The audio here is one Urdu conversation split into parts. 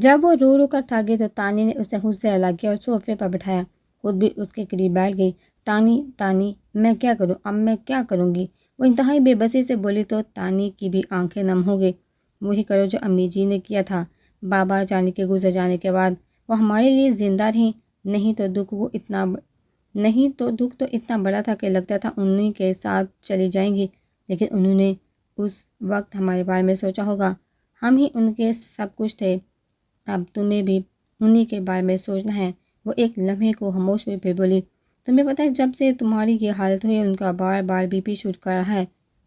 جب وہ رو رو کر تھک گئی تو تانی نے اسے خود سے الگ کیا اور صوفے پر بٹھایا، خود بھی اس کے قریب بیٹھ گئی۔ تانی تانی میں کیا کروں، اب میں کیا کروں گی؟ وہ انتہائی بے بسی سے بولی تو تانی کی بھی آنکھیں نم ہو گئی۔ وہی کرو جو امی جی نے کیا تھا، بابا جان کے گزر جانے کے بعد وہ ہمارے لیے زندہ رہیں، نہیں تو دکھ تو اتنا بڑا تھا کہ لگتا تھا انہی کے ساتھ چلی جائیں گی، لیکن انہوں نے اس وقت ہمارے بارے میں سوچا ہوگا، ہم ہی ان کے سب کچھ تھے، اب تمہیں بھی انہی کے بارے میں سوچنا ہے۔ وہ ایک لمحے کو خاموش ہوئی پھر بولی، تمہیں پتہ ہے جب سے تمہاری یہ حالت ہوئی ان کا بار بار بی پی شوٹ کر رہا ہے۔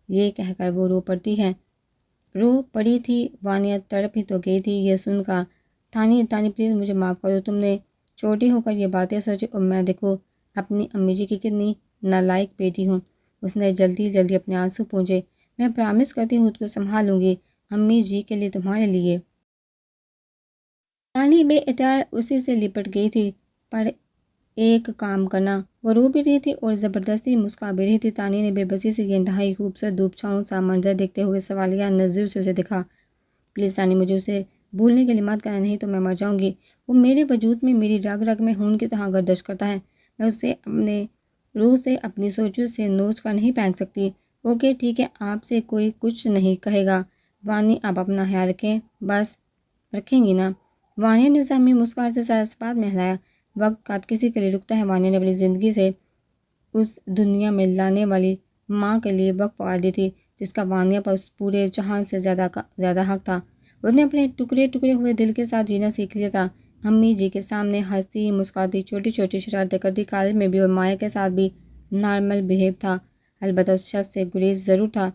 یہ کہہ کر وہ رو پڑی تھی۔ وانیہ تڑپ ہی تو گئی تھی یہ سن کر۔ تانی پلیز مجھے معاف کر دو، تم نے چھوٹی ہو کر یہ باتیں سوچی اور میں دیکھو اپنی امی جی کی کتنی نالائق بیٹی ہوں۔ اس نے جلدی اپنے آنسو پونچھے۔ میں پرامس کرتی ہوں خود کو سنبھال لوں گی، امی جی کے لیے، تمہارے لیے۔ تانی بے اختیار اسی سے لپٹ گئی تھی، پر ایک کام کرنا، وہ رو بھی رہی تھی اور زبردستی مسکرا بھی رہی تھی۔ تانی نے بے بسی سے یہ انتہائی خوبصورت دھوپ چھاؤں سا منظر دیکھتے ہوئے سوالیہ نظر سے اسے دیکھا۔ پلیز تانی مجھے اسے بھولنے کے لیے مت کرنا، نہیں تو میں مر جاؤں گی۔ وہ میرے وجود میں، میری رگ رگ میں خون کی طرح گردش کرتا ہے، میں اسے اپنے روح سے، اپنی سوچوں سے نوچ کر نہیں پھینک سکتی۔ اوکے ٹھیک ہے، آپ سے کوئی کچھ نہیں کہے گا۔ وانی آپ اپنا خیال رکھیں، بس رکھیں گی نا؟ وانیہ نے زخمی مسکراہٹ سے سر اسپات میں ہلایا۔ وقت کب کسی کے لیے رکتا ہے؟ وانیہ نے اپنی زندگی سے اس دنیا میں لانے والی ماں کے لیے وقت پکار دی تھی جس کا وانیہ پر اس پورے جہان سے زیادہ حق تھا۔ اس نے اپنے ٹکڑے ہوئے دل کے ساتھ جینا سیکھ لیا تھا، امی جی کے سامنے ہنستی مسکراتی، چھوٹی چھوٹی شرارتیں کرتی، کالج میں بھی اور مایا کے ساتھ بھی نارمل بہیو تھا، البتہ اس شخص سے گریز ضرور تھا۔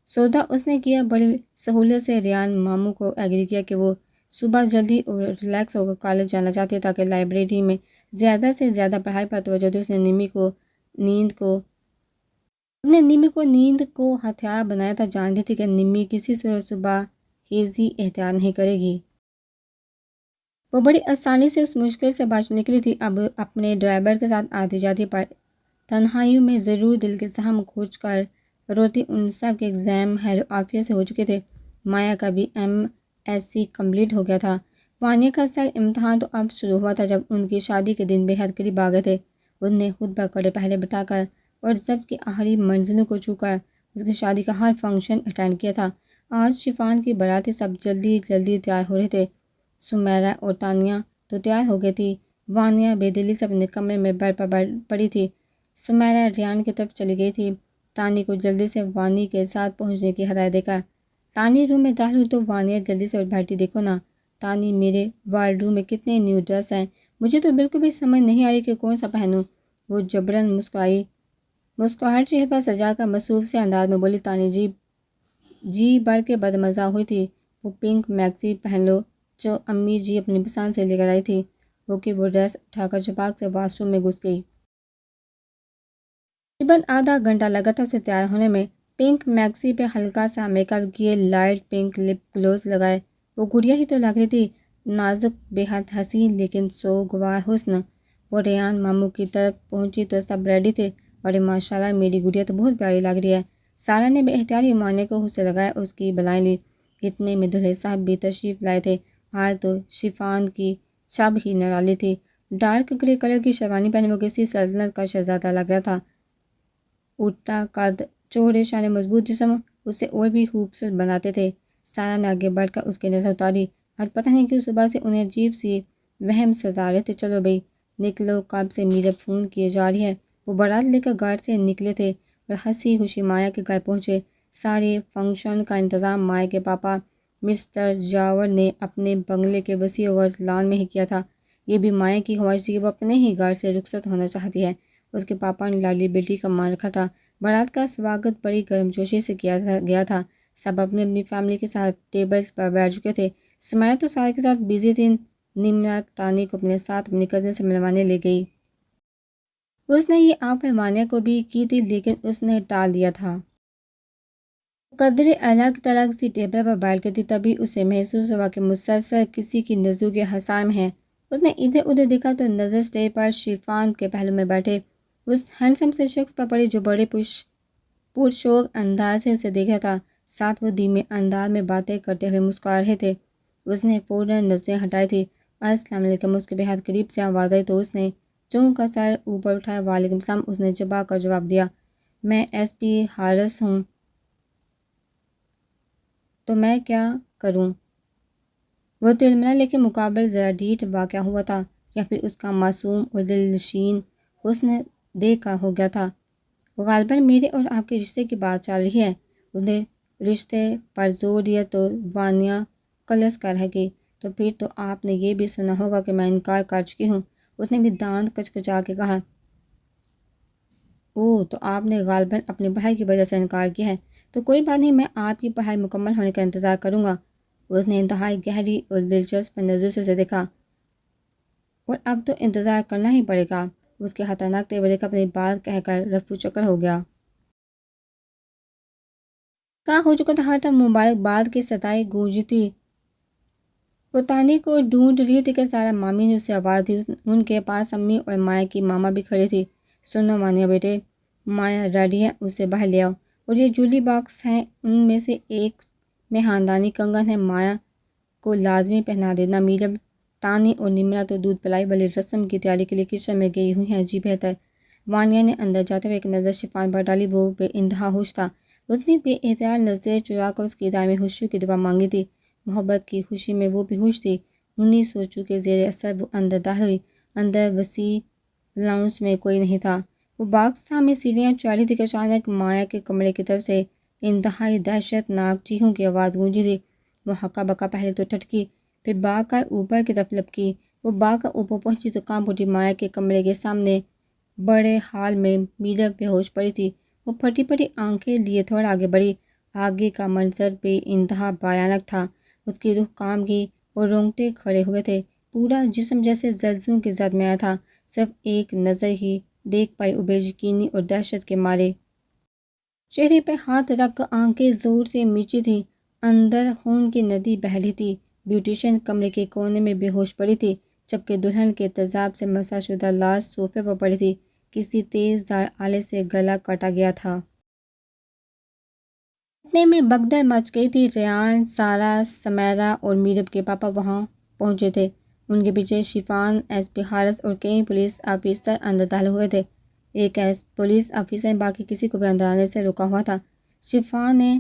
سودا اس نے کیا، بڑی سہولت سے ریان ماموں کو ایگری کیا کہ وہ صبح جلدی اور ریلیکس ہو کر کالج جانا چاہتے تاکہ لائبریری میں زیادہ سے زیادہ پڑھائی پر توجہ دے۔ اس نے نمی کو نیند کو ہتھیار بنایا تھا، جانتی تھی کہ نمی کسی صورت صبح ہیزی اختیار نہیں کرے گی۔ وہ بڑی آسانی سے اس مشکل سے باہر نکلی تھی، اب اپنے ڈرائیور کے ساتھ آتی جاتی، پر تنہائیوں میں ضرور دل کے زخم کھوج کر روتی۔ ان سب کے ایگزام خیر و عافیت سے ہو چکے تھے، مایا کا بھی MSc کمپلیٹ ہو گیا تھا۔ وانیہ کا اصل امتحان تو اب شروع ہوا تھا جب ان کی شادی کے دن بے حد قریب آ گئے تھے۔ ان نے خود بکڑے پہلے بٹھا کر اور ضبط کی آخری منزلوں کو چھو کر اس کی شادی کا ہر فنکشن اٹینڈ کیا تھا۔ آج شفان کی بارات تھی، سب جلدی تیار ہو رہے تھے۔ سمیرہ اور تانیہ تو تیار ہو گئی تھی، وانیہ بے دلی سے اپنے کمرے میں بیڈ پر پڑی تھی۔ سمیرہ ریان کی طرف چلی گئی تھی، تانی کو جلدی سے وانی کے ساتھ پہنچنے کی ہدایت دے کر۔ تانی روم میں داخل ہوئی تو وانیہ جلدی سے اٹھ بیٹھی۔ دیکھو نا تانی، میرے وارڈروم میں کتنے نیو ڈریس ہیں، مجھے تو بالکل بھی سمجھ نہیں آ رہی کہ کون سا پہنوں۔ وہ جبراً مسکراہٹ چہرے پر سجا کر مصروف سے انداز میں بولی۔ تانی جی بڑھ کے بدمزہ ہوئی تھی۔ وہ پنک میکسی پہن لو جو امی جی اپنی پسند سے لے کر آئی تھی۔ اوکے، وہ ڈریس اٹھا کر چپاک سے واش روم میں گھس گئی۔ تقریباً آدھا گھنٹہ لگا تھا اسے تیار ہونے میں۔ پنک میکسی پہ ہلکا سا میک اپ کیے، لائٹ پنک لپ گلوز لگائے، وہ گڑیا ہی تو لگ رہی تھی، نازک، بے حد حسین لیکن سوگوار حسن۔ وہ ریان ماموں کی طرف پہنچی تو سب ریڈی تھے۔ اور ماشاءاللہ میری گڑیا تو بہت پیاری لگ رہی ہے۔ سارا نے بے اختیار ہی وانیہ کو خود سے لگایا، اس کی بلائیں لی۔ اتنے میں دولہے صاحب بھی تشریف لائے تھے۔ آج تو شفان کی شب ہی نرالی تھی۔ ڈارک گرے کلر کی شیروانی پہنے وہ کسی سلطنت کا شہزادہ لگ رہا تھا۔ اٹھتا قد، چوڑے شانے، مضبوط جسم اسے اور بھی خوبصورت بناتے تھے۔ سارا نے آگے بڑھ کر اس کی نظر اتاری۔ آج پتہ نہیں کیوں صبح سے انہیں عجیب سی وہم ستا رہے تھے۔ چلو بھئی نکلو، کب سے میرب فون کیے جا رہی ہے۔ وہ بارات لے کر گھر سے نکلے تھے اور ہنسی خوشی مایا کے گھر پہنچے۔ سارے فنکشن کا انتظام مایا کے پاپا مسٹر جاور نے اپنے بنگلے کے وسیع و غرض لان میں ہی کیا تھا۔ یہ بھی مایا کی خواہش تھی کہ وہ اپنے ہی گھر سے رخصت ہونا چاہتی ہے۔ اس کے پاپا نے لاڈلی بیٹی کا مان رکھا تھا۔ بارات کا سواگت بڑی گرمجوشی سے کیا گیا تھا۔ سب اپنی اپنی فیملی کے ساتھ ٹیبلز پر بیٹھ چکے تھے۔ سمیرہ تو سارے کے ساتھ بزی تھی۔ نمرا تانی کو اپنے ساتھ اپنی کزن سے ملوانے لے گئی۔ اس نے یہ آفر وانیہ کو بھی کی تھی لیکن اس نے ٹال دیا تھا۔ قدرے الگ تھلگ سی ٹیبل پر بیٹھ گئی تھی، تبھی اسے محسوس ہوا کہ مسلسل کسی کی نظروں کے حصار میں ہے۔ اس نے ادھر ادھر دیکھا تو نظر اسٹیج پر شفان کے پہلو میں بیٹھے اس ہینڈسم سے شخص پر پڑی جو بڑے پرشور انداز سے اسے دیکھ رہا تھا۔ ساتھ وہ دھیمے انداز میں باتیں کرتے ہوئے مسکرا رہے تھے۔ اس نے فوراً نظریں ہٹائی تھی۔ السلام علیکم، اس کے بہت قریب سے آواز آئی تو اس نے چونک کر سر اوپر اٹھایا۔ وعلیکم السلام، اس نے چبا کر جواب دیا۔ میں ایس پی حارث ہوں، تو میں کیا کروں؟ وہ تلملا لیکن مقابل ذرا ڈھیٹ واقع ہوا تھا، یا پھر اس کا معصوم اور دلنشین حسن دیکھ کر ہو گیا تھا۔ غالباً میرے اور آپ کے رشتے کی بات چل رہی ہے۔ اس نے رشتے پر زور دیا تو وانیہ کلس کر رہ گئی۔ تو پھر تو آپ نے یہ بھی سنا ہوگا کہ میں انکار کر چکی ہوں، اس نے بھی دانت کچکچا کے کہا۔ اوہ، تو آپ نے غالباً اپنی پڑھائی کی وجہ سے انکار کیا ہے۔ تو کوئی بات نہیں، میں آپ کی پڑھائی مکمل ہونے کا انتظار کروں گا۔ اس نے انتہائی گہری اور دلچسپ نظر سے اسے دیکھا۔ اور اب تو انتظار کرنا ہی پڑے گا۔ اس کے خطرناک تیور کا اپنی بات کہہ کر رفو چکر ہو گیا۔ کا ہو چکا تھا، ہر طرف مبارکباد کی ستائش گونجتی۔ وہ تانی کو ڈھونڈ رہی تھی کہ سارا مامی نے اسے آواز دی۔ ان کے پاس امی اور مایا کی ماما بھی کھڑی تھی۔ سنو وانیہ بیٹے، مایا ریڈی ہے، اسے باہر لے آؤ۔ اور یہ جولی باکس ہیں، ان میں سے ایک میں خاندانی کنگن ہے، مایا کو لازمی پہنا دینا۔ میرب، تانی اور نمرا تو دودھ پلائی والی رسم کی تیاری کے لیے کچن میں گئی ہوئی ہیں۔ جی بہتر۔ وانیہ نے اندر جاتے ہوئے ایک نظر شفان پر ڈالی۔ وہ بے انتہا خوش تھا۔ اس نے بے اختیار نظریں چرا کر اس کی دائمی خوشی کی دعا مانگی تھی۔ محبت کی خوشی میں وہ بھی خوش تھی۔ انہی سوچوں کے زیر اثر وہ اندر داخل ہوئی۔ اندر وسیع لاؤنج میں کوئی نہیں تھا۔ وہ باکس تھا میں سیڑھیاں چڑھ رہی تھی کہ اچانک مایا کے کمرے کی طرف سے انتہائی دہشت ناک چیخوں کی آواز گونجی تھی۔ وہ ہکا بکا پہلے تو ٹھٹکی، پھر بھاگ کر اوپر کی طرف لپکی۔ وہ بھاگ کر اوپر پہنچی تو کانپ اٹھی۔ مایا کے کمرے کے سامنے بڑے ہال میں میرب بے ہوش پڑی تھی۔ وہ پھٹی پھٹی آنکھیں لیے تھوڑا آگے بڑھی۔ آگے کا منظر بے انتہا بھیانک تھا۔ اس کی روح کانپ گئی اور رونگٹے کھڑے ہوئے تھے۔ پورا جسم جیسے زلزلوں کی زد میں آیا تھا۔ صرف ایک نظر ہی دیکھ پائی وہ بے یقینی اور دہشت کے مارے۔ چہرے پہ ہاتھ رکھ کر آنکھیں زور سے میچی تھی۔ اندر خون کی ندی بہہ رہی تھی۔ بیوٹیشین کمرے کے کونے میں بے ہوش پڑی تھی، جبکہ دلہن کے تیزاب سے مسح شدہ لاش صوفے پر پڑی تھی۔ کسی تیز دھار آلے سے گلا کاٹا گیا تھا۔ اتنے میں بھگدڑ مچ گئی تھی۔ ریان، سارا، سمیرا اور میرب کے پاپا وہاں پہنچے تھے۔ ان کے پیچھے شفان، ایس پی حارث اور کئی پولیس آفیسر اندر داخل ہوئے تھے۔ ایک پولیس آفیسر نے باقی کسی کو بھی اندر آنے سے روکا ہوا تھا۔ شفان نے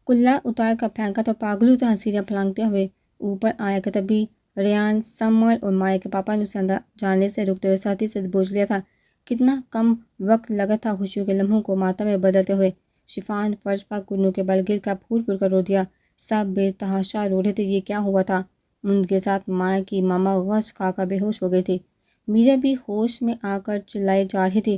کلا اتار کر پھینکا تو پاگلوں طرح سیڑھیاں پھلانگتے ہوئے اوپر آیا کہ تبھی ریان، سمر اور مایا کے پاپا نے اسے اندر جانے سے روکتے ہوئے ساتھی سے بوجھ لیا تھا۔ کتنا کم وقت لگا تھا خوشیوں کے لمحوں کو ماتم میں بدلتے ہوئے۔ شفان فرش پر گھٹنوں کے بل گر کر پھول پھول کر رو دیا۔ سب بے تحاشا رو رہے تھے۔ یہ کیا ہوا تھا؟ ان کے ساتھ مایا کی ماما غش کھا کر بے ہوش ہو گئی تھی۔ میرا بھی ہوش میں آ کر چلائے جا رہی تھی۔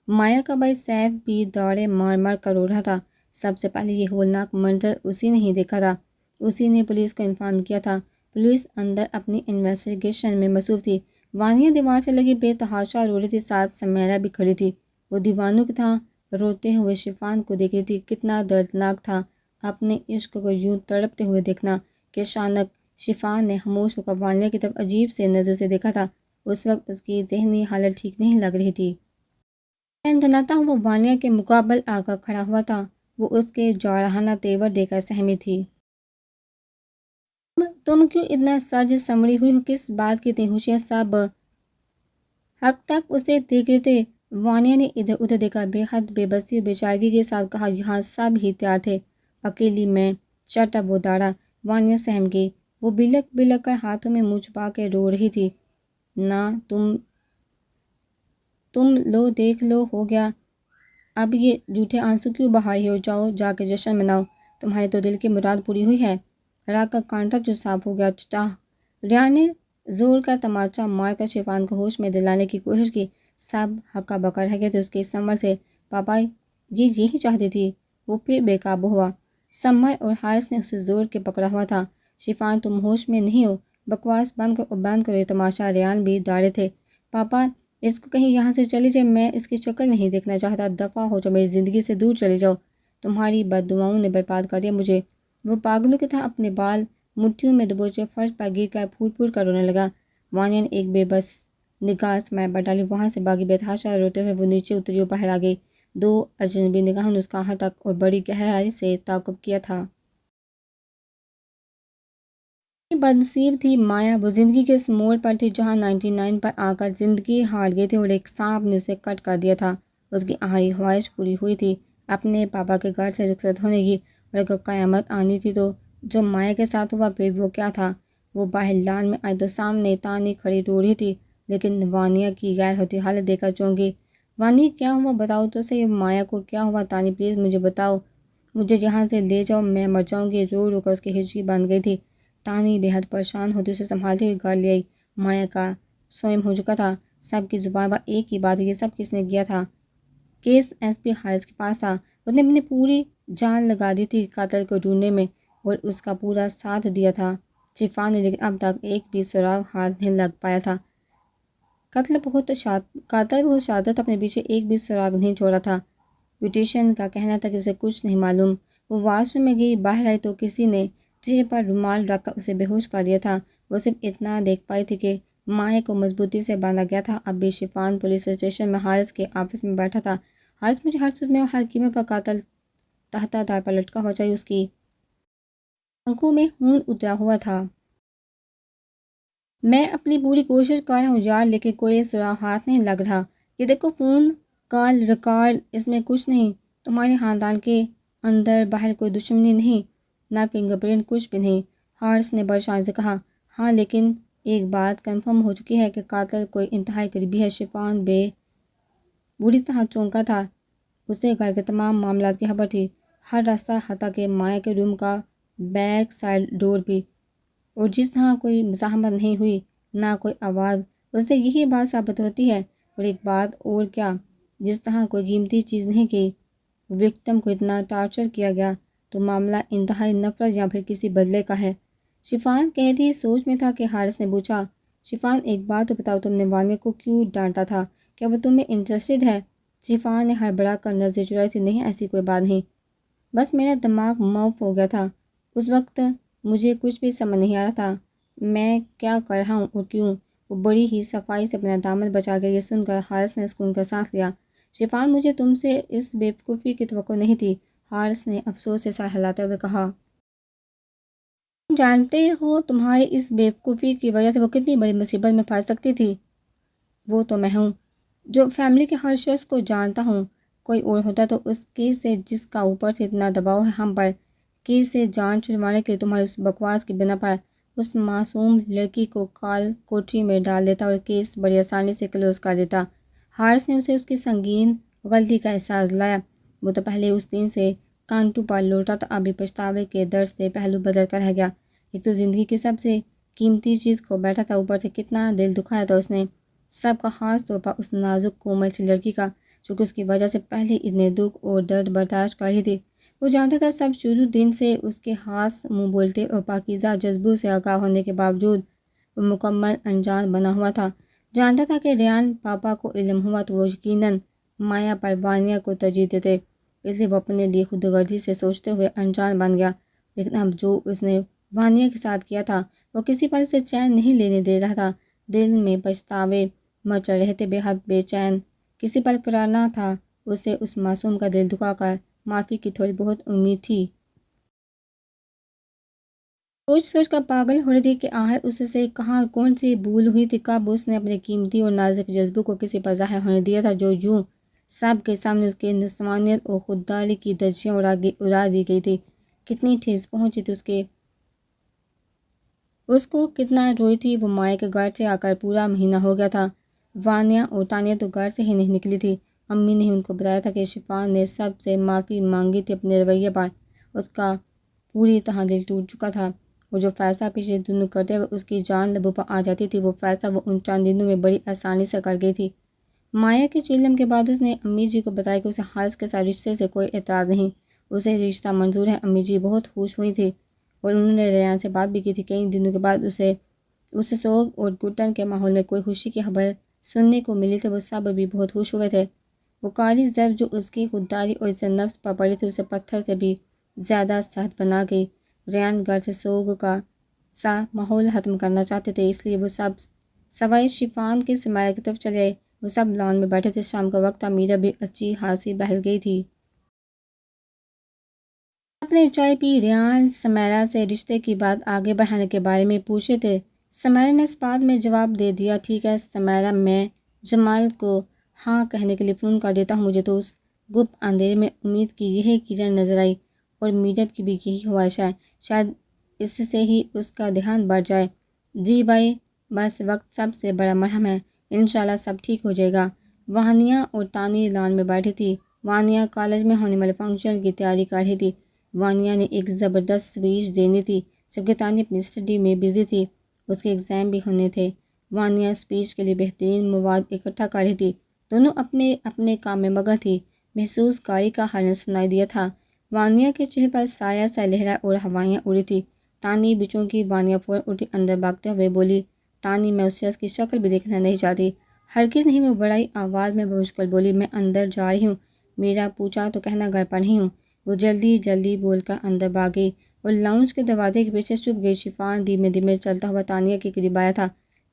مایا کا بھائی سیف بھی داڑیں مار مار کر رو رہا تھا۔ سب سے پہلے یہ ہولناک منظر اسی نے ہی دیکھا تھا۔ اسی نے پولیس کو انفارم کیا تھا۔ پولیس اندر اپنی انویسٹیگیشن میں مصروف تھی۔ وانیہ دیوار سے لگی بے تحاشا رو رہی تھی۔ ساتھ سمیرا بھی کھڑی تھی۔ وہ دیوانوں کی طرح روتے ہوئے شفان کو دیکھ رہی تھی۔ کتنا دردناک تھا اپنے عشق کو یوں تڑپتے ہوئے دیکھنا کہ اچانک شفان نے خاموش ہو کر وانیہ کی طرف عجیب سے نظر سے دیکھا تھا۔ اس وقت اس کی ذہنی حالت ٹھیک نہیں لگ رہی تھی۔ تنتناتا ہوا وانیہ کے مقابل آ کر کھڑا ہوا تھا۔ وہ اس کے جارحانہ تیور دیکھ کر سہمی تھی۔ تم کیوں اتنا سج سنوری ہوئی ہو؟ کس بات کی اتنی خوشیاں؟ سب حق تک اسے دیکھ رہے تھے۔ وانیہ نے ادھر ادھر دیکھا، بے حد بے بسی اور بے چارگی کے ساتھ کہا، یہاں سب ہی تیار تھے، اکیلی میں۔ شٹ اپ، وہ داڑا۔ وانیہ سہم گئی۔ وہ بلک بلک کر ہاتھوں میں منہ چھپا کے رو رہی تھی۔ نہ تم لو، دیکھ لو، ہو گیا۔ اب یہ جھوٹے آنسو کیوں بہا رہی ہو؟ جاؤ جا کے جشن مناؤ، تمہارے تو دل کی مراد پوری ہوئی ہے۔ راگ کا کانٹا جو صاف ہو گیا۔ چٹاہ! ریان نے زور کا تماچا مار کر شفان کو ہوش میں دلانے کی کوشش کی۔ سب ہکا بکا رہ گئے تھے اس کے اس عمل سے۔ پاپا یہ یہی چاہتی تھی۔ وہ پھر بے قابو ہوا۔ سمر اور حارث نے اسے زور کے پکڑا ہوا تھا۔ شفان تم ہوش میں نہیں ہو، بکواس بند کرو یہ تماشا۔ ریان بھی داڑے تھے۔ پاپا اس کو کہیں یہاں سے چلی جائے، میں اس کی شکل نہیں دیکھنا چاہتا۔ دفع ہو جاؤ، میری زندگی سے دور چلے جاؤ، تمہاری بد دعاؤں نے برباد کر دیا مجھے۔ وہ پاگلوں کی طرح اپنے بال مٹھیوں میں دبوچے فرش پر گر کر پھول پھول کر رونے لگا۔ وانیہ نے ایک بے بس نگاہ سمیر پر ڈالی۔ وہاں سے باغی بے تحاشا روتے ہوئے وہ نیچے اتری اور باہر آ گئی۔ دو اجنبی نگاہوں نے اس کا ہٹک اور بڑی گہرائی سے تعقب کیا تھا۔ بدنصیب تھی مایا، وہ زندگی کے اس موڑ پر تھی جہاں 99 پر آ کر زندگی ہار گئی تھی اور ایک سانپ نے اسے کٹ کر دیا تھا۔ اس کی آخری خواہش پوری ہوئی تھی، اپنے پاپا کے گھر سے رخصت ہونے کی، اور اگر قیامت آنی تھی تو جو مایا کے ساتھ ہوا پھر وہ کیا تھا؟ وہ باہر لان میں آئی تو سامنے تانی کھڑی رو رہی تھی، لیکن وانیہ کی غیر ہوتی حالت دیکھ کر چونکی۔ وانی کیا ہوا بتاؤ تو صحیح، مایا کو کیا ہوا؟ تانی پلیز مجھے بتاؤ، مجھے یہاں سے لے جاؤ، میں مر جاؤں گی۔ رو رو کر اس کی ہچکی بند گئی تھی۔ تانی بے حد پریشان ہوتی اسے سنبھالتے ہوئے گھر لے آئی۔ مایا کا سوئم ہو چکا تھا، سب کی زبان پر ایک ہی بات، یہ سب کس نے کیا تھا؟ کیس ایس پی حارث کے پاس تھا، اس نے اپنی پوری جان لگا دی تھی قاتل کو ڈھونڈنے میں اور اس کا پورا ساتھ دیا تھا شفا نے، لیکن اب تک ایک بھی سراغ ہاتھ نہیں لگ پایا تھا۔ قاتل بہت شاطر تھا، اپنے پیچھے ایک بھی سراغ نہیں چھوڑا تھا۔ بیوٹیشین کا کہنا تھا کہ اسے کچھ نہیں معلوم۔ وہ واش روم میں گئی، باہر آئی تو کسی نے چہرے پر رومال رکھ کر اسے بے ہوش کر دیا تھا۔ وہ صرف اتنا دیکھ پائی تھی کہ مائع کو مضبوطی سے باندھا گیا تھا۔ اب بھی شفان پولیس اسٹیشن میں حارث کے آفس میں بیٹھا تھا۔ حارث مجھے ہر صورت میں اور ہر قیمت پر قاتل تحت دار پر لٹکا ہوا چاہیے۔ اس کی آنکھوں میں خون اترا ہوا تھا۔ میں اپنی پوری کوشش کر رہا ہوں یار، لیکن کوئی سراغ ہاتھ نہیں لگ رہا۔ یہ دیکھو فون کال ریکارڈ، اس میں کچھ نہیں۔ تمہارے خاندان کے اندر باہر کوئی دشمنی نہیں، نہ فنگر پرنٹ، کچھ بھی نہیں۔ حارث نے پریشانی سے کہا۔ ہاں لیکن ایک بات کنفرم ہو چکی ہے کہ قاتل کوئی انتہائی قریبی ہے۔ شفان بری طرح چونکا تھا، اسے گھر کے تمام معاملات کی خبر تھی، ہر راستہ حتیٰ کہ مائع کے روم کا بیک سائڈ ڈور بھی، اور جس طرح کوئی مزاحمت نہیں ہوئی، نہ کوئی آواز، اس سے یہی بات ثابت ہوتی ہے۔ اور ایک بات اور کیا، جس طرح کوئی قیمتی چیز نہیں کی، وکٹم کو اتنا ٹارچر کیا گیا تو معاملہ انتہائی نفرت یا پھر کسی بدلے کا ہے۔ شفان گہری سوچ میں تھا کہ حارث نے پوچھا، شفان ایک بات تو بتاؤ، تم نے وانیہ کو کیوں ڈانٹا تھا؟ کیا وہ تمہیں انٹرسٹڈ ہے؟ شفان نے ہڑبڑا کر نظر چرائی تھی۔ نہیں ایسی کوئی بات نہیں، بس میرا دماغ معاف ہو گیا تھا، اس وقت مجھے کچھ بھی سمجھ نہیں آ رہا تھا میں کیا کر رہا ہوں اور کیوں۔ وہ بڑی ہی صفائی سے اپنا دامن بچا گیا۔ یہ سن کر حارث نے سکون کا سانس لیا۔ شفان مجھے تم سے اس بے وقوفی کی توقع نہیں تھی، حارث نے افسوس سے سر ہلاتے ہوئے کہا۔ تم جانتے ہو تمہاری اس بے وقوفی کی وجہ سے وہ کتنی بڑی مصیبت میں پھنس سکتی تھی۔ وہ تو میں ہوں جو فیملی کے ہر شخص کو جانتا ہوں، کوئی اور ہوتا تو اس کیس سے جس کا اوپر سے اتنا دباؤ ہے ہم پر، کیس سے جان چھڑوانے کے لیے تمہاری اس بکواس کی بنا پر اس معصوم لڑکی کو کال کوٹری میں ڈال دیتا اور کیس بڑی آسانی سے کلوز کر دیتا۔ حارث نے اسے اس کی سنگین غلطی کا احساس دلایا۔ وہ تو پہلے اس دن سے کانٹوں پر لوٹا تھا، ابھی پچھتاوے کے درد سے پہلو بدل کر رہ گیا۔ ایک تو زندگی کی سب سے قیمتی چیز کھو بیٹھا تھا، اوپر سے کتنا دل دکھایا تھا اس نے، سب کا خاص طور پر اس نازک کومل سی لڑکی کا جو کہ اس کی وجہ سے پہلے اتنے دکھ اور درد برداشت کر رہی تھی۔ وہ جانتا تھا سب شروع دن سے اس کے خاص منہ بولتے اور پاکیزہ جذبوں سے آگاہ ہونے کے باوجود وہ مکمل انجان بنا ہوا تھا۔ جانتا تھا کہ ریان پاپا کو علم ہوا تو وہ یقیناً مایا پر وانیہ کو ترجیح دیتے، اس لیے وہ اپنے لیے خود غرضی سے سوچتے ہوئے انجان بن گیا۔ لیکن اب جو اس نے وانیہ کے ساتھ کیا تھا وہ کسی پل سے چین نہیں لینے دے رہا تھا۔ دل میں پچھتاوے مچ رہے تھے، بے حد بے چین، کسی پل قرار نہ تھا۔ اسے اس معصوم کا دل دکھا کر معافی کی تھوڑی بہت امید تھی۔ سوچ سوچ کر پاگل ہو رہی تھی کہ آخر اس سے کہاں کون سی بھول ہوئی تھی، کب اس نے اپنے قیمتی اور نازک جذبوں کو کسی پر ظاہر ہونے دیا تھا جو یوں سب کے سامنے اس کی نسوانیت اور خودداری کی دھجیاں اڑا دی گئی تھی۔ کتنی ٹھیس پہنچی تھی اس کو کتنا روئی تھی۔ وہ مائع کے گھر سے آ کر پورا مہینہ ہو گیا تھا۔ وانیہ اور تانیہ تو گھر سے ہی نہیں نکلی تھی۔ امی نے ان کو بتایا تھا کہ شفان نے سب سے معافی مانگی تھی اپنے رویے پر، اس کا پوری طرح دل ٹوٹ چکا تھا، اور جو فیصلہ پچھلے دنوں کرتے ہوئے اس کی جان لبوں پر آ جاتی تھی وہ فیصلہ وہ ان چند دنوں میں بڑی آسانی سے کر گئی تھی۔ مائع کے چلم کے بعد اس نے امی جی کو بتایا کہ اسے حارث کے ساتھ رشتے سے کوئی اعتراض نہیں، اسے رشتہ منظور ہے۔ امی جی بہت خوش ہوئی تھی اور انہوں نے ریان سے بات بھی کی تھی۔ کئی دنوں کے بعد اسے سوگ اور گھٹن کے ماحول میں کوئی خوشی کی خبر سننے کو ملی تھی۔ وہ سب بھی بہت خوش ہوئے تھے۔ وہ کاری ضرب جو اس کی خودداری اور عزت نفس پر پڑی تھی اسے پتھر سے بھی زیادہ سخت بنا گئی۔ ریان گھر سے سوگ کا سا ماحول ختم کرنا چاہتے تھے، اس لیے وہ سب سوائے شفان کے سمارے کی طرف چلے آئے۔ وہ سب لان میں بیٹھے تھے، شام کا وقت تھا، میرا بھی اچھی خاصی بہل گئی تھی۔ آپ نے چائے پی؟ ریان سمیرا سے رشتے کی بات آگے بڑھانے کے بارے میں پوچھے تھے۔ سمیرا نے اس بات میں جواب دے دیا، ٹھیک ہے سمیرا، میں جمال کو ہاں کہنے کے لیے فون کر دیتا ہوں۔ مجھے تو اس گپ اندھیرے میں امید کی یہی کرن نظر آئی، اور میڈم کی بھی یہی خواہش ہے، شاید اس سے ہی اس کا دھیان بڑھ جائے۔ جی بھائی، بس وقت سب سے بڑا مرہم ہے، انشاءاللہ سب ٹھیک ہو جائے گا۔ وانیہ اور تانی لان میں بیٹھی تھی۔ وانیہ کالج میں ہونے والے فنکشن کی تیاری کر رہی تھی۔ وانیہ نے ایک زبردست اسپیچ دینی تھی، جبکہ تانی اپنی اسٹڈی میں بزی تھی، اس کے ایگزام بھی ہونے تھے۔ وانیہ اسپیچ کے لیے بہترین مواد اکٹھا کر رہی تھی، دونوں اپنے اپنے کام میں مگن تھی۔ محسوس گاڑی کا ہارن سنائی دیا تھا، وانیہ کے چہرے پر سایہ سا لہرا اور ہوائیاں اڑی تھی۔ تانی بچوں کی وانیہ فوراً اٹھی، اندر بھاگتے ہوئے بولی، تانی میں اس شخص کی شکل بھی دیکھنا نہیں چاہتی۔ ہرگز نہیں، وہ بڑائی آواز میں بمشکل بولی، میں اندر جا رہی ہوں، میرا پوچھا تو کہنا گھر پر نہیں ہوں۔ وہ جلدی جلدی بول کر اندر بھاگ گئی اور لاؤنج کے دروازے کے پیچھے چھپ گئی۔ شفان دھیمے دھیمے چلتا ہوا تانیہ کے قریب آیا تھا،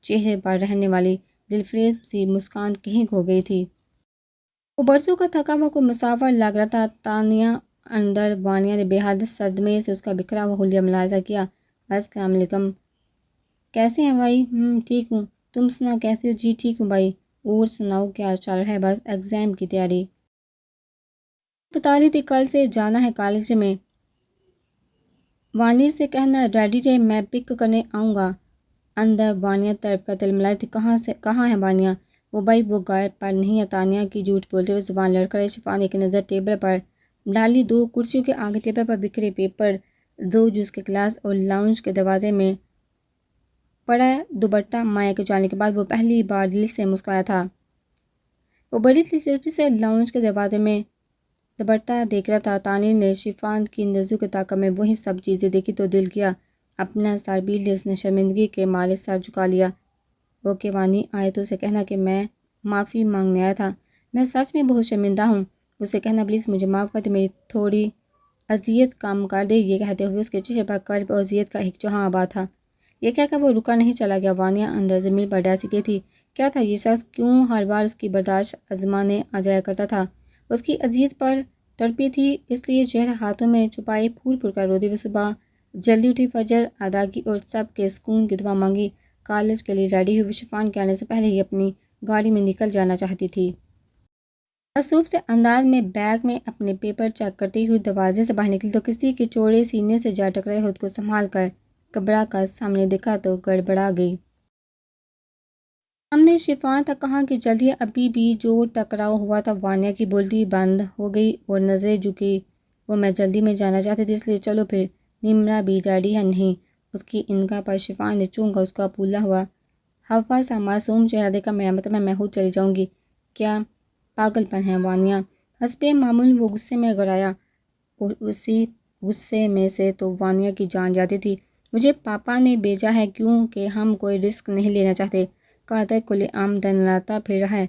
چہرے پر رہنے والی دلفریب سی مسکان کہیں کھو گئی تھی۔ وہ برسوں کا تھکا ہوا کوئی مسافر لگ رہا تھا۔ تانیہ اندر، وانیہ نے بے حد صدمے سے اس کا بکھرا ہوا حلیہ ملاحظہ کیا۔ السلام علیکم، کیسے ہیں بھائی؟ ٹھیک ہوں، تم سنا کیسے ہو؟ جی ٹھیک ہوں بھائی، اور سناؤ کیا چل رہا ہے؟ بس ایگزام کی تیاری۔ بتا رہی تھی کل سے جانا ہے کالج میں، وانی سے کہنا ریڈی رہے، میں پک کرنے آؤں گا۔ اندر وانیہ طرف کا تلملائی تھی، کہاں ہے وانیہ؟ وہ بھائی وہ گھر پر نہیں ہے۔ تانیہ کی جھوٹ بولتے ہوئے زبان لڑکھڑائی۔ شفان ایک نظر ٹیبل پر ڈالی، دو کرسیوں کے آگے ٹیبل پر بکھرے پیپر، دو جوس کے گلاس اور لاؤنج کے دروازے میں پڑا دوپٹہ۔ مایا کے جانے کے بعد وہ پہلی بار دل سے مسکرایا تھا۔ وہ بڑی دلچسپی سے لاؤنج کے دروازے میں دوپٹہ دیکھ رہا تھا۔ تانی نے شفان کی نظروں کے تعاقب میں وہی سب چیزیں دیکھی تو دل کیا، اپنا سر پیٹ لیا۔ اس نے شرمندگی کے مارے سر جھکا لیا۔ اوکے وانی، آئے تو اسے کہنا کہ میں معافی مانگنے آیا تھا، میں سچ میں بہت شرمندہ ہوں۔ اسے کہنا پلیز مجھے معاف کر دے، میری تھوڑی اذیت کم کر دے۔ یہ کہتے ہوئے اس کے چہرے پر کرب اور اذیت کا ایک جہاں آباد تھا۔ یہ کہہ کر وہ رکا نہیں، چلا گیا۔ وانیہ اندر زمین پر ڈیسی گئی تھی، کیا تھا یہ شخص؟ کیوں ہر بار اس کی برداشت آزمانے آ جایا کرتا تھا؟ اس کی اذیت پر تڑپی تھی، اس لیے چہرہ ہاتھوں میں چھپائے پھول پھول کر رو دی۔ وہ صبح جلدی اٹھی، فجر ادا کی اور سب کے سکون کی دعا مانگی۔ کالج کے لیے ریڈی ہوئی، وہ شفان کے آنے سے پہلے ہی اپنی گاڑی میں نکل جانا چاہتی تھی۔ مصروف سے انداز میں بیگ میں اپنے پیپر چیک کرتی ہوئی دروازے سے باہر نکلی تو کسی کے چوڑے سینے سے جا ٹکرائے، خود کو سنبھال کر گھبرا کر سامنے دیکھا تو گڑبڑا گئی۔ سامنے شفان تھا، کہاں کی جلدی ہے، ابھی بھی جو ٹکراؤ ہوا تھا۔ وانیہ کی بولتی بند ہو گئی اور نظریں جھکی۔ وہ میں جلدی میں جانا چاہتی تھی، اس لیے چلو پھر۔ نمرا بھی ریڈی ہے؟ نہیں۔ اس کی انکار پر شفان نے چونکا اس کا پھولا ہوا ہوا سا معصوم چہرہ دیکھا، میرا مطلب ہے میں خود چلی جاؤں گی۔ کیا پاگل پن ہے وانیہ؟ حسب معمول وہ غصے میں گھرایا، اور اسی غصے میں سے تو وانیہ کی جان جاتی تھی۔ مجھے پاپا نے بھیجا ہے کیونکہ ہم کوئی رسک نہیں لینا چاہتے، کہتا ہے کھلے عام دنلاتا پھر رہا ہے،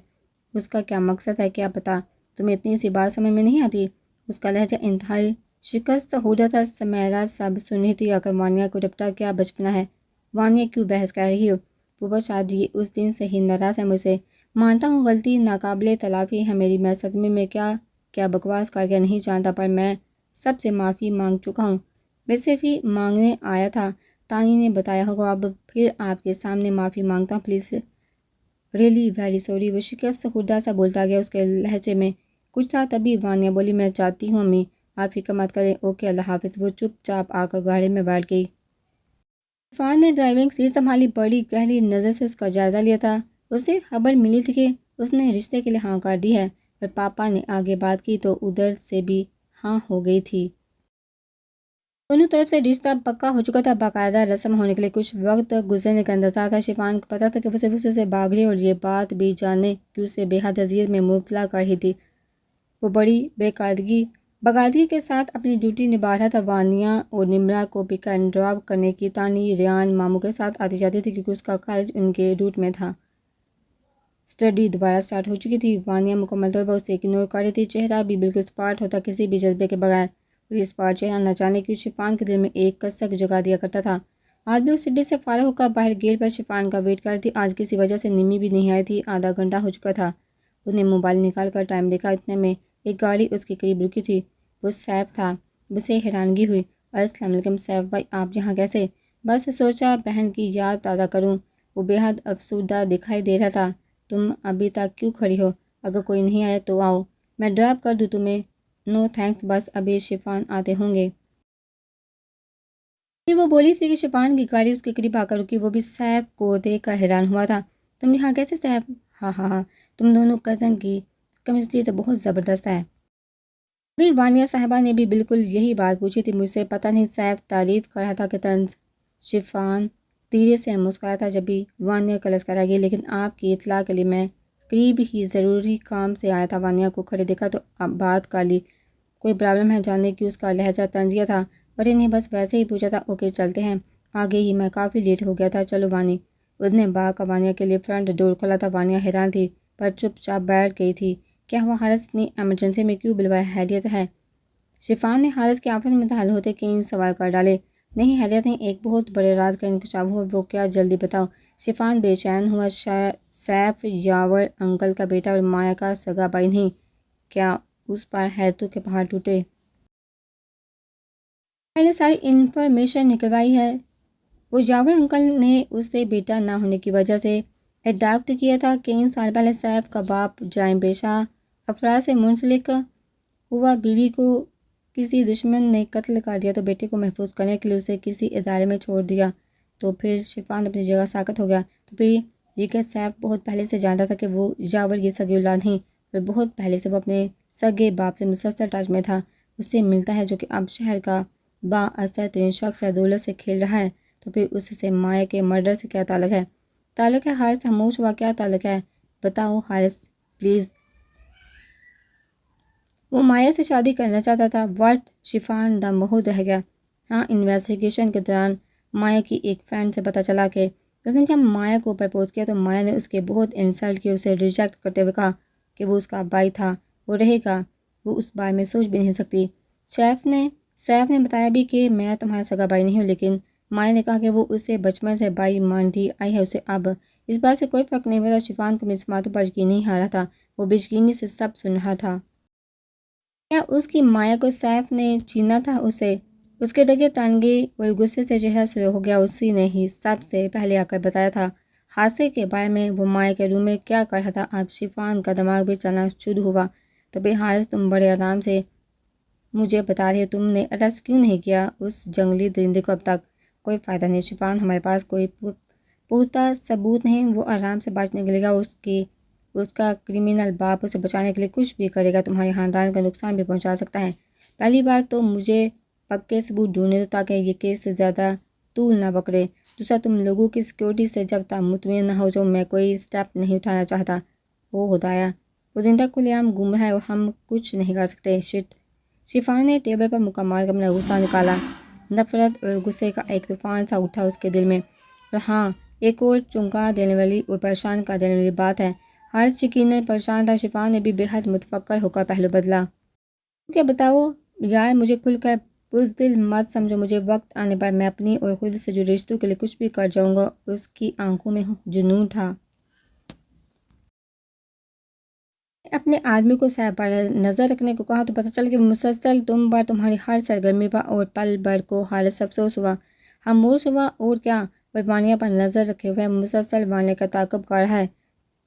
اس کا کیا مقصد ہے کیا پتہ؟ تمہیں اتنی سی بات سمجھ میں نہیں آتی؟ اس کا لہجہ انتہائی شکست ہوتا تھا۔ سمیرا سب سن رہی تھی، آخر وانیہ کو ربطہ کیا بچپنا ہے؟ وانیہ کیوں بحث کر رہی ہو؟ پھوپھا شاید یہ اس دن سے ہی ناراض ہے مجھ سے، مانتا ہوں غلطی ناقابل تلافی ہے میری، میں صدمے میں کیا کیا بکواس کر کے نہیں جانتا، پر میں سب سے معافی مانگ چکا ہوں، میں صرف ہی مانگنے آیا تھا۔ تانی نے بتایا ہوگا، اب پھر آپ کے سامنے معافی مانگتا ہوں، پلیز ریئلی ویری سوری۔ وہ شکست خوردہ سا بولتا گیا، اس کے لہجے میں کچھ تھا۔ تبھی وانیہ بولی، میں جاتی ہوں امی، آپ فکر مت کریں۔ اوکے اللہ حافظ۔ وہ چپ چاپ آ کر گاڑی میں بیٹھ گئی۔ عرفان نے ڈرائیونگ سیٹ سنبھالی، بڑی گہری نظر سے اس کا جائزہ لیا تھا۔ اسے خبر ملی تھی کہ اس نے رشتے کے لیے ہاں کر دی ہے، پر پاپا نے آگے بات کی تو ادھر سے بھی ہاں ہو گئی تھی۔ دونوں طرف سے رشتہ پکا ہو چکا تھا، باقاعدہ رسم ہونے کے لیے کچھ وقت گزرنے کا انتظار تھا۔ شفان کو پتا تھا کہ وہ صرف اسے بھاگ رہی ہے، اور یہ بات بھی جانے کہ اسے بے حد اذیت میں مبتلا کر رہی تھی۔ وہ بڑی باقاعدگی کے ساتھ اپنی ڈیوٹی نبھا رہا تھا۔ وانیہ اور نمرا کو پک اینڈ ڈراپ کرنے کی تانی ریان ماموں کے ساتھ آتی جاتی تھی، کیونکہ اس کا کالج ان کے روٹ میں تھا۔ اسٹڈی دوبارہ سٹارٹ ہو چکی تھی، وانیہ مکمل طور پر اسے اگنور کر رہی تھی، چہرہ بھی بالکل سپاٹ ہوتا، کسی بھی جذبے کے بغیر، اور یہ سپاٹ چہرہ نہ جانے کیوں شفان کے دل میں ایک کسک جگا دیا کرتا تھا۔ آدمی اس سٹی سے فارغ ہو کر باہر گیٹ پر شفان کا ویٹ کر تھی۔ آج کسی وجہ سے نمی بھی نہیں آئی تھی۔ آدھا گھنٹہ ہو چکا تھا۔ اس نے موبائل نکال کر ٹائم دیکھا، اتنے میں ایک گاڑی اس کے قریب رکی تھی۔ وہ سیف تھا۔ اسے حیرانگی ہوئی۔ السلام علیکم سیف بھائی، آپ یہاں کیسے؟ بس سوچا بہن کی یاد تازہ کروں۔ وہ بے حد افسردہ دکھائی دے رہا تھا۔ تم ابھی تک کیوں کھڑی ہو؟ اگر کوئی نہیں آیا تو آؤ، میں ڈراپ کر دوں تمہیں۔ نو تھینکس، بس ابھی شفان آتے ہوں گے۔ وہ بولی تھی کہ شفان کی گاڑی اس کے قریب آ کر رکی۔ وہ بھی سیف کو دیکھ کر حیران ہوا تھا۔ تم یہاں کیسے سیف؟ ہاں، تم دونوں کزن کی کیمسٹری تو بہت زبردست ہے۔ ابھی وانیہ صاحبہ نے بھی بالکل یہی بات پوچھی تھی مجھ سے۔ پتہ نہیں سیف تعریف کر رہا تھا کہ طنز۔ شفان دھیرے سے مسکرایا تھا جب بھی وانیہ کلس کرا گئی، لیکن آپ کی اطلاع کے لیے میں قریب ہی ضروری کام سے آیا تھا۔ وانیہ کو کھڑے دیکھا تو بات کر لی۔ کوئی پرابلم ہے؟ جاننے کی اس کا لہجہ طنزیہ تھا۔ ارے نہیں، بس ویسے ہی پوچھا تھا۔ اوکے چلتے ہیں، آگے ہی میں کافی لیٹ ہو گیا تھا۔ چلو وانی۔ اس نے با کا وانیہ کے لیے فرنٹ ڈور کھولا تھا۔ وانیہ حیران تھی پر چپ چاپ بیٹھ گئی تھی۔ کیا ہوا حارث؟ اتنی ایمرجنسی میں کیوں بلوایا؟ خیریت ہے؟ شفان نے حارث کے آپس میں دخل ہوتے کئی سوال کر ڈالے۔ نہیں خیریت نہیں، ایک بہت بڑے راز کا انکشاف ہوا۔ وہ کیا؟ جلدی بتاؤ۔ شفان بے چین ہوا۔ سیف یاور انکل کا بیٹا اور مایا کا سگا بھائی نہیں کیا اس پر حیرتوں کے پہاڑ ٹوٹے؟ میں نے ساری انفارمیشن نکلوائی ہے۔ وہ یاور انکل نے اسے بیٹا نہ ہونے کی وجہ سے اڈاپٹ کیا تھا۔ کئی سال پہلے سیف کا باپ جرائم پیشہ افراد سے منسلک ہوا۔ بیوی کو کسی دشمن نے قتل کر دیا تو بیٹے کو محفوظ کرنے کے لیے اسے کسی ادارے میں چھوڑ دیا۔ تو پھر شفان اپنی جگہ ساکت ہو گیا۔ تو پھر یہ کہ سیف بہت پہلے سے جانتا تھا کہ وہ یاور کی سگی اولاد نہیں، اور بہت پہلے سے وہ اپنے سگے باپ سے مسلسل ٹچ میں تھا۔ اس سے ملتا ہے جو کہ اب شہر کا با اثر ترین شخص ہے، دولت سے کھیل رہا ہے۔ تو پھر اس سے مایا کے مرڈر سے کیا تعلق ہے؟ تعلق ہے؟ حارث خاموش ہوا۔ کیا تعلق ہے؟ بتاؤ حارث پلیز۔ وہ مایا سے شادی کرنا چاہتا تھا۔ وٹ؟ شفان دم بہت رہ گیا۔ ہاں، انویسٹیگیشن کے دوران مایا کی ایک فرینڈ سے پتہ چلا کہ اس نے جب مایا کو پرپوز کیا تو مایا نے اس کے بہت انسلٹ کی، اسے ریجیکٹ کرتے ہوئے کہا کہ وہ اس کا بھائی تھا، وہ رہے گا، وہ اس بارے میں سوچ بھی نہیں سکتی۔ سیف نے بتایا بھی کہ میں تمہارا سگا بھائی نہیں ہوں، لیکن مایا نے کہا کہ وہ اسے بچپن سے بھائی مانتی آئی ہے۔ اسے اب اس بات سے کوئی فرق نہیں پڑتا۔ شفان کو اپنی باتوں پر یقین نہیں آ رہا تھا۔ وہ بے یقینی سے سب سن رہا تھا۔ کیا اس کی مایا کو سیف نے چینا تھا؟ اس کے ڈگے تنگی اور غصے سے چہرہ سرخ ہو گیا۔ اسی نے ہی سب سے پہلے آ کر بتایا تھا حادثے کے بارے میں۔ وہ مایا کے روم میں کیا کر رہا تھا؟ اب شفان کا دماغ بھی چلنا شروع ہوا۔ تو پھر حارث تم بڑے آرام سے مجھے بتا رہے ہو، تم نے اریسٹ کیوں نہیں کیا اس جنگلی درندے کو اب تک؟ کوئی فائدہ نہیں شفان، ہمارے پاس کوئی پختہ ثبوت نہیں۔ وہ آرام سے بچ نکلے گا۔ اس کا کرمنل باپ اسے بچانے کے لیے کچھ بھی کرے گا، تمہارے خاندان کا نقصان بھی پہنچا سکتا ہے۔ پہلی بات تو مجھے پکے ثبوت ڈھونڈنے دو تاکہ یہ کیس سے زیادہ طول نہ پکڑے۔ دوسرا، تم لوگوں کی سیکیورٹی سے جب تک مطمئن نہ ہو جو میں کوئی اسٹیپ نہیں اٹھانا چاہتا۔ او خدایا، وہ درندہ کھلے عام گم رہا ہے اور ہم کچھ نہیں کر سکتے۔ شٹ۔ شفان نے ٹیبل پر مکہ مار کر اپنا غصہ نکالا۔ نفرت اور غصے کا ایک طوفان سا اٹھا اس کے دل میں۔ اور ہاں، ایک اور چونکا دینے والی اور پریشان کر دینے والی بات ہے۔ حارث یقیناً پریشان تھا۔ شفان نے بھی بے حد متفکر ہو کر پہلو بدلا۔ کیا بتاؤ یار، مجھے کھل کر بزدل مت سمجھو۔ مجھے وقت آنے پر میں اپنی اور خود سے جڑے رشتوں کے لیے کچھ بھی کر جاؤں گا۔ اس کی آنکھوں میں جنون تھا۔ اپنے آدمی کو سیف پر نظر رکھنے کو کہا تو پتہ چلا کہ مسلسل تم پر، تمہاری ہر سرگرمی پر اور پل بھر کو۔ حارث افسوس ہوا، خاموش ہوا۔ اور کیا؟ اور وانیہ پر نظر رکھے ہوئے مسلسل وانیہ کا تعاقب کر رہا ہے۔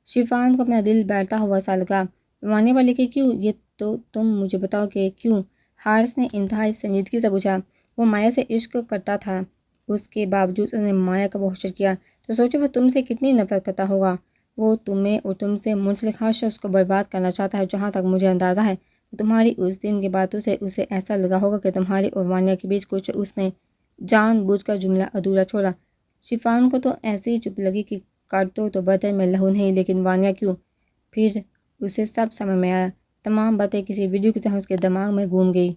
شفان کو اپنا دل بیٹھتا ہوا سا لگا۔ وانیہ پر لیکن کیوں؟ یہ تو تم مجھے بتاؤ کہ کیوں؟ حارث نے انتہائی سنجیدگی سے پوچھا۔ وہ مایا سے عشق کرتا تھا، اس کے باوجود اس نے مایا کا بہشت کیا۔ تو سوچو وہ تم سے کتنی نفرت کرتا ہوگا۔ وہ تمہیں اور تم سے منسلک ہر شخص کو برباد کرنا چاہتا ہے۔ جہاں تک مجھے اندازہ ہے تو تمہاری اس دن کی باتوں سے اسے ایسا لگا ہوگا کہ تمہاری اور وانیہ کے بیچ کچھ اس نے جان بوجھ کر جملہ ادھورا چھوڑا۔ شفان کو تو ایسی ہی چپ لگی کہ کاٹو تو بدن میں لہو نہیں، لیکن وانیہ کیوں؟ پھر اسے سب سمجھ میں آیا۔ تمام باتیں کسی ویڈیو کی طرح اس کے دماغ میں گھوم گئی۔